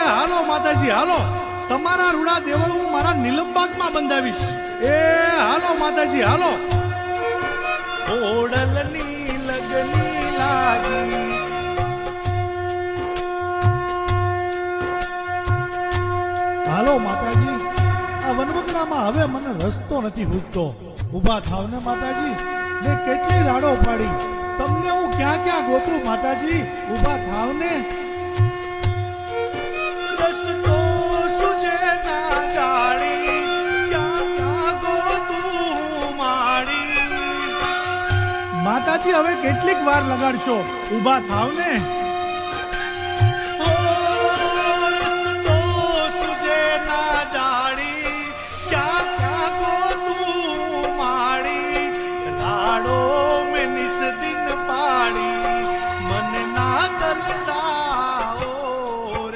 હાલો માતાજી હાલો, તમારા રૂડા દેવળ હું મારા નીલમબાગમાં બંધાવીશ. એ હાલો માતાજી હાલો. ઓડલની લગની લાગી, હાલો માતાજી, આ વનવગડામાં હવે મને રસ્તો નથી સૂઝતો. ઊભા થાવ ને માતાજી, મેં કેટલી રાડો પાડી, તમને હું ક્યાં ક્યાં ગોતું માતાજી, ઊભા થાવ ને. રસ્તો સુજે ના જાણી, ક્યાં ક્યાં ગોતું માડી. માતાજી હવે કેટલીક વાર લગાડશો, ઊભા થાવ ને.